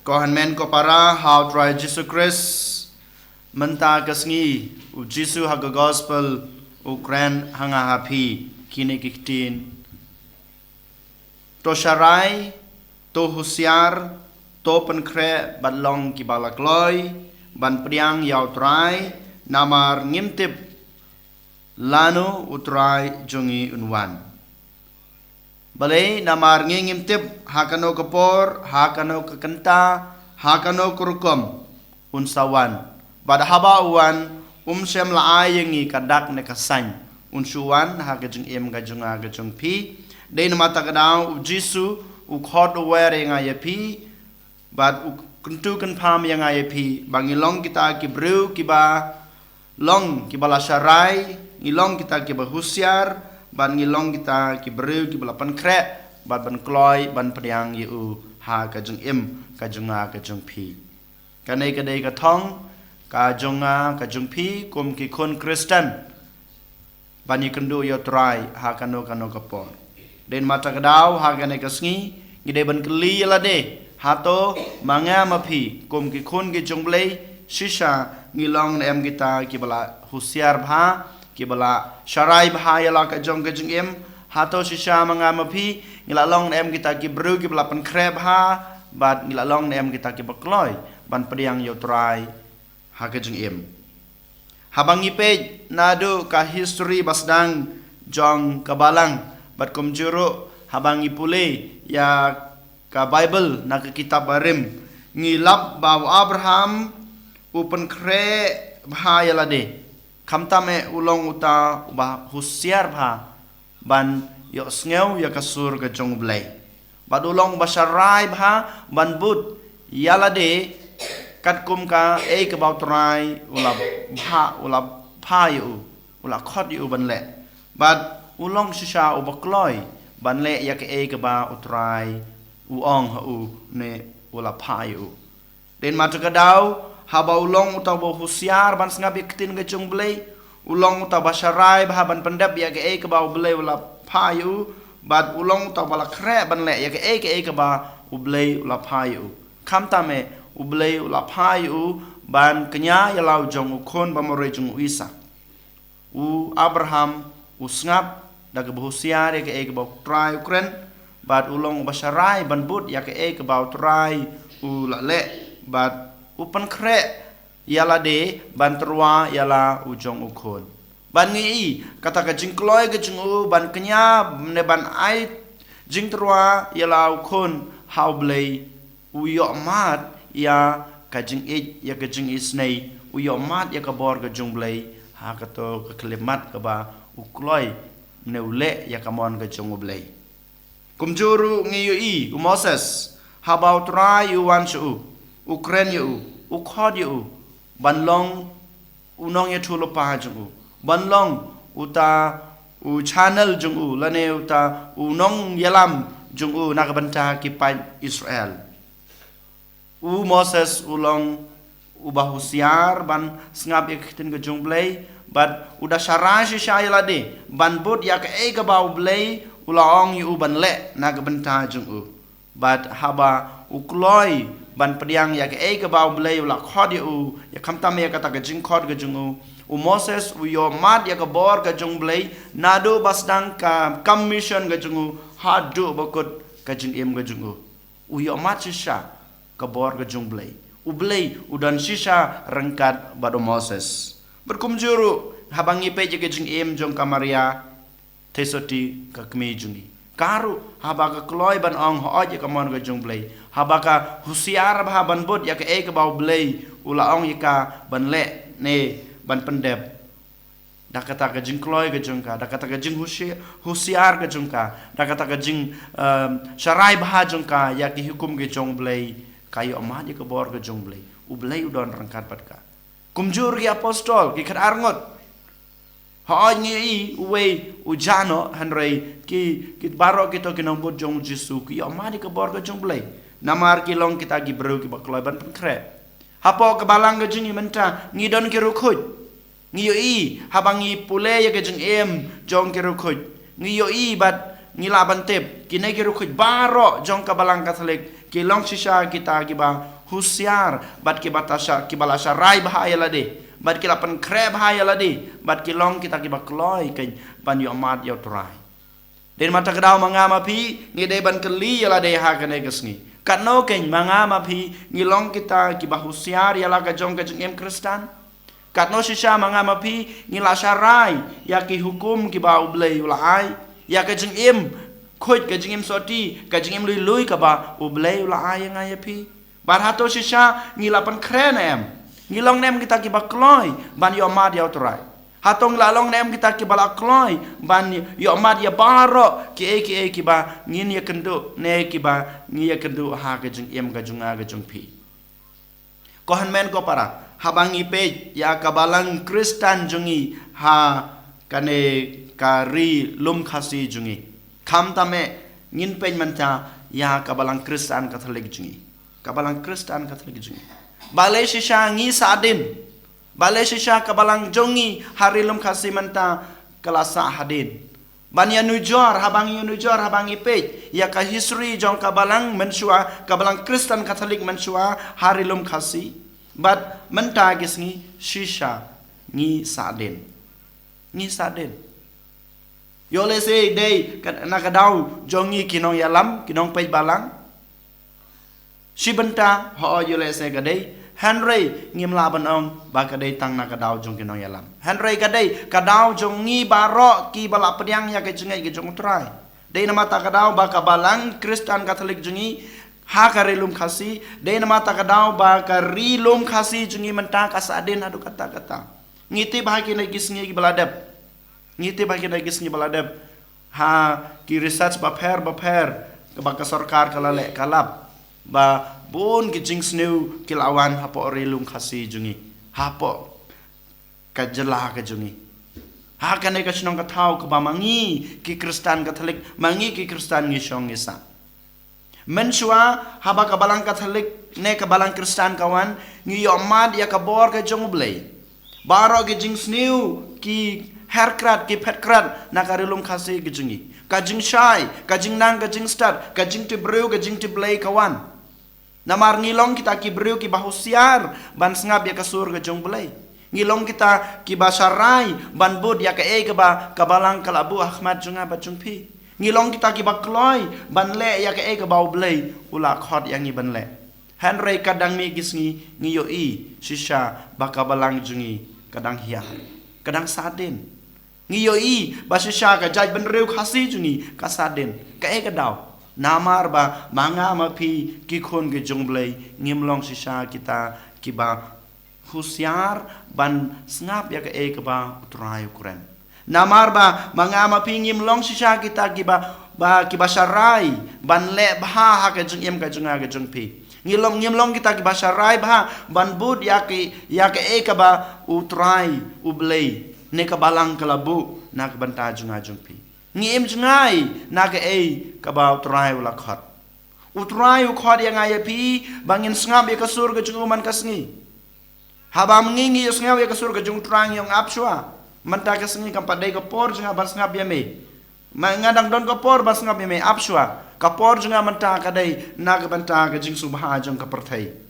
Kohan men ko para how try Jesus Christ menta kasngi u Jesus haga gospel Ukraine hanga happy kini kiktin to sharai to husiar to penkre badlong ki balakloi ban priang yaw try namar ngimtip lanu utrai jungi unwan balai namar ngimtip hakano kapor hakano kekenta hakano kurukom unsawan bad haba uwan sem laai yengi kadak ne kasany unsuwan hakajung em gajunga gajung pi dein mata kadau jisu u khot wer nga yapi bad u kuntu kan pham yang yapi bangilong kita ki bru ki ba long ki bala sharai ngilong kita ki ba husiar ban ngilong kita ki bru ki bala pan kre bad ban kloi ban priang yu ha kajung em kajunga kajung pi kanai kadai ka thong ka jonga ka jungpi kum ki kon Kristen bani kendu yo try ha kano kapor den mata kadau ha gane kasngi ngide ban kli la de hato manga mapi kum ki kon ki jonglei shisha ngilong em kita ki bala husiar bha ki bala sharai bha yala ka jong em hato shisha manga mapi ngilalong em kita ki bru ki bala pan kreb ha bat ngilalong em kita ki bakloi ban priang yo try hakajung em habang ipej nado ka history basdang jong kabalang bat kumjuro habang ipule ya ka Bible na ka kitab barim ngilap baw Abraham upen kre bahaya lade kamtame ulong uta ba husiar bha ban yo sngew ya kasur ka jong blai bad ulong basharai bha ban but yalade kat kum ka ke bau trai ula pha yu ula khot yu ban le bat ulong shisha u bakloi ban le ya ke ba utrai u ong ha u ne ula pha yu den matu kadau ha ba ulong utaw bo husiar ban sngabi ktin ga chung blei ulong utaw basharai ba ban pendap ya ke ba blei ula pha yu bat ulong utaw bala kre ban le ya ke ba u blei ula pha yu kamtame ublei ulapai u ban kenya yalau jong ukon bamore jong Isak u Abraham u snap dag behusiar ke ba trai Ukraine bad ulong basharai ban but ya ke ba trai u le bad upan kre yala de ban terwa yala u jong ukon ban ngi kata ka jingkloi ke jong u ban kenya ne ban ai jing terwa yala ukon how blei u yo mat ya kajing ya kajing isnei uyo mat ya kabor ka jungblei ha kato ka klemat ka ba ukloi neule ya kamon ka jungblei kumjuru ngiyo u Moses habau try you wan shu Ukraine yu ukhod yu banlong unong ya thulo pa jungu banlong uta u channel jungu lane uta unong yalam jungu nakabanta ki pa Israel u Moses ulong ubah husiar ban ngap iktin ke jungblei bad udah syarashi syayalade ban bud ya ke bau blei ulaong yu ban le na ke benta jungu bad haba ukloi ban priang ya ke bau blei ula khod yu ya kamtam ya kata ke jing khod ke jungu u Moses u yo mat ya ke bor ke jungblei nado basdang ka commission ke jungu hadu bakut ke jing em ke jungu u yo mat shisha kabor ke jungblei ublei udan sisa rengkat bado Moses berkumjuru habangi peje ke jing em jong kamaria tesoti ka kmi jungi karu habaka kloi ban ong ho aje kamon ke jungblei habaka husiar bah ban bot ya ke bau blei ula ong yika ban le ne ban pendep dakata ke jing kloi ke jungka dakata ke jing husiar ke jungka dakata ke jing sharai bah jungka ya ki hukum ke jungblei kayo amah je ke bor ke jungblei ublei udon rangkat patka kumjur ki apostol ki khat arngot ha ngi uwe ujano hanrei ki baro kita ki nombor jong Jesu ki amah je ke bor ke jungblei namar ki long kita gi bro ki bakloi ban penkre hapo ke balang ke jingi menta ngidon ki rukhut ngi habangi pule ya ke jing em jong ki rukhut ngi bat ngila bantep kinai ki rukhut baro jong ka balang Katolik kilong sisa kita kiba husiar bat kiba tasha kiba lasha rai bahaya lade bat kila pan kre bahaya lade bat kilong kita kiba kloy ken ban yo mat yo trai den mata kedau mangama pi ngi de ban keli yala de ha kane kesngi katno ken mangama pi ngilong kita kiba husiar yala ka jong em Kristan katno sisa mangama pi ngila sarai ya ki hukum kiba ublei ulai ya ka jeng em khoi ka jeng em soti ka jeng em lui lui ka ba ublei ulai nga ya pi bar hato sisa ngila pan kren em ngilong nem kita kiba kloy ban yo mat yo trai hatong lalong nem kita kibala kloy ban yo mat ya baro ki kiba ngin ya kendu ne kiba ngi ya kendu ha ka jeng em ka junga ka jung pi ko han men ko para habangi pe ya kabalang Kristan jungi ha kane kari lum khasi jungi kham tame ngin pen manta ya kabalang Kristan Katolik jungi kabalang Kristan Katolik jungi balai sisa ngi sadin balai sisa kabalang jongi hari lum khasi manta kelasa hadin banya nujor habangi pe ya ka history jong kabalang mensua kabalang Kristen Katolik mensua hari lum khasi but menta gisngi sisa ngi sadin yole se dei nakadau jongi kinong yalam kinong pe balang si benta ho yole se gadei Henry ngim la banong ba kadai tang na kadau jong kinong yalam Henry kadai kadau jong ngi baro ki bala pediang ya ke jengai ke jong trai dei nama ta kadau ba kabalang Kristen Katolik jongi ha karilum khasi dei nama ta kadau ba karilum khasi jongi menta kasadin adu kata ngiti bahagi na gisngi baladap ngiti bahagi na gisngi baladap ha ki research ba pher ke ba ka sarkar kalale kalap ba bon ki jing sneu kilawan hapo rilum khasi jungi hapo kajela ka jungi ha kane ka snong ka thau ka ba mangi ki Kristen Katolik mangi ki Kristen ngi song isa mensua haba ka balang Katolik ne ka balang Kristen kawan ngi yomad ya ka bor ka jong blei baro ki jing sneu ki herkrat ki petkrat na ka rilum khasi ki jungi ka jing shai ka jing nang ka jing start ka jing ti breu ka jing ti blei kawan namar ngilong kita ki breu ki bahusiar ban sngap ya kasur ke jong belai ngilong kita ki basarai ban bud ya ke ba kabalang kalabu Ahmad junga ba jungpi ngilong kita ki bakloy ban le ya ke ke bau belai ula khot yang ngi ban le Henry kadang mi gisngi ngiyo i sisa ba kabalang jungi kadang hia kadang sadin ngiyo i ba sisa ka jaj ban reu khasi jungi ka sadin ka dau namar ba manga mapi ki khon ke jongblei ngimlong sisa kita kiba husiar ban snap ya ke ba utrai Ukraine namar ba manga mapi ngimlong sisa kita kiba sarai ban le bha ha ke jung em ka junga ke jungpi ngimlong kita kiba sarai bha ban bud ya ke ba utrai ublei ne ka balang kalabu na ka banta junga jungpi ngiem jungai naga ka ba utrai ula khot utrai u khot yang ai pi bangin sngap ya kasur ke junguman kasngi haba mengingi ya sngap ya kasur ke jung trang yang apswa menta kasngi kam padai ka por junga ban sngap ya me ngadang don ka por ban sngap ya me apswa ka por junga menta kadai naga banta ke jing subha jung ka perthai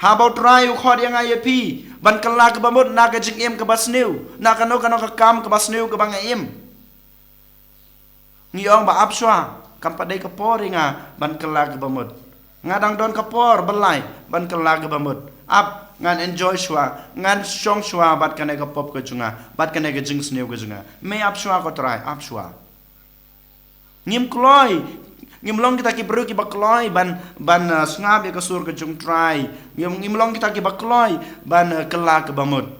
habau try u khod yang ai pi ban kala ke bamut na ke jing em ke basneu na kano ka kam ke basneu ke bang em ngiong ba apswa kam padai ke poringa ban kala ke bamut ngadang don ke por belai ban kala ke bamut ap ngan enjoy shwa ngan shong shwa bat kane ke pop ke junga bat kane ke jing sneu ke junga me apswa ko try apswa ngim kloi ngimlong kita ki bru ki bakloi ban sngap ya kasur ke jung try ngimlong kita ki bakloi ban kela ke bamut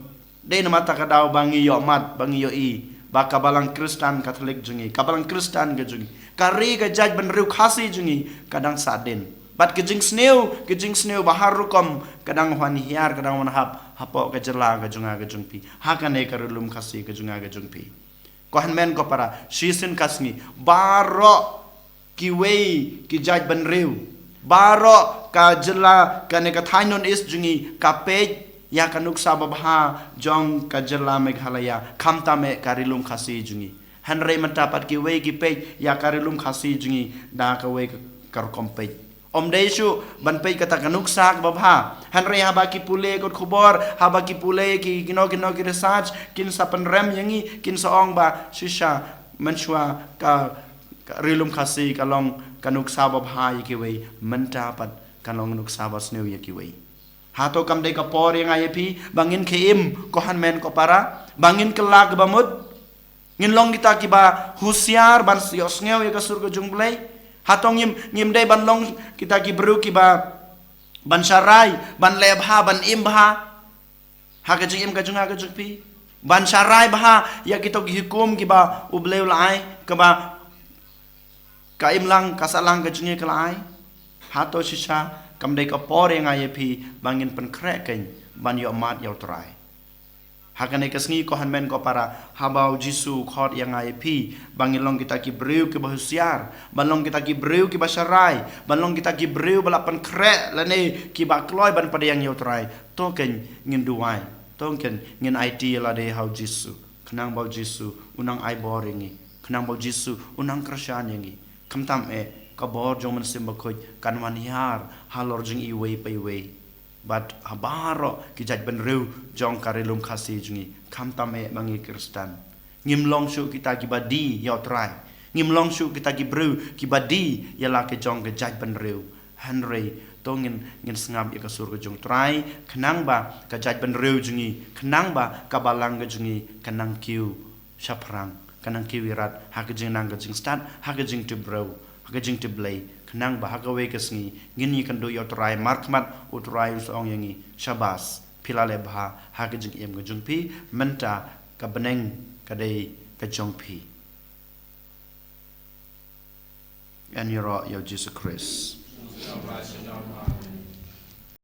de nama ta kadau bangi yo mat bangi yo i ba kabalang Kristen Katolik jungi kabalang Kristen ke jungi kari ke jaj ban riu khasi jungi kadang sadin bat ke jing sneu bahar rukom kadang wan hiar kadang wan hapo ke jela ke junga ke jungpi hakane karulum khasi ke junga ke jungpi ko han men ko para sisin kasni baro ki wei ki jaj ban riu baro ka jela ka ne ka thainon is jungi ka pe ya ka nuksa babha jong ka jela Meghalaya khamta me karilum khasi jungi hanre matapat ki wei ki pe ya karilum khasi jungi da ka wei kar kompet om desu ban pe kata kanuk sak babha hanre haba ki pule kot khubor haba ki pule ki kino ki research kin sapan rem yangi kin saong ba shisha manchwa ka rilum khasi kalong kanuk sa babha ki we menta pat kalong nuk sa bas new ki we hato kam de ka por yang ayepi bangin keim ko han men ko para bangin kelak bamut ngin long kita ki ba husiar ban yos ngeu ya ka surga jungblai hatong ngim dai ban long kita ki bru ki ba ban sarai ban lebha ban imbha ha ka jing im ka junga ka jukpi ban sarai bha ya kita ki hukum ki ba ubleu lai ka ba ka imlang ka salang ka jungi ka lai hato sisa kam dai ka por yang ayepi bangin pen krek ken ban yo mat yo trai hakane kasngi ko hanmen ko para habau jisu khot yang ayepi bangin long kita ki breu ki bahusiar ban long kita ki breu ki basarai ban long kita ki breu balapan krek lane ki ba kloi ban pada yang yo trai to ken ngin duai to ken ngin IT la de hau jisu kenang bau jisu unang ai boringi kenang bau jisu unang krashan yangi kamtam ka bor joman simba khoj kanwan yar halor jing i we pe we but habaro ki jaj ben reu jong karilum khasi jungi kamtam mangi kristan ngim long shu kita ki badi yo trai ngim long shu kita ki bru ki badi ya la ke jong ke jaj ben reu henry tongin ngin sngam ya ka sur ke jong trai khnang ba ka jaj ben reu jungi khnang ba ka balang ke jungi kanang kiu shaprang kanang kiu wirat ha ke jing nang ke jing start ha ke jing to bro ha ke jing to blay kenang bah gawe kesngi ngini kan do yo trai markmat utrai usong yangi shabas pilale bah ha ke jing em gajung pi menta ka beneng ka dei ka jong pi and yo Jesus Christ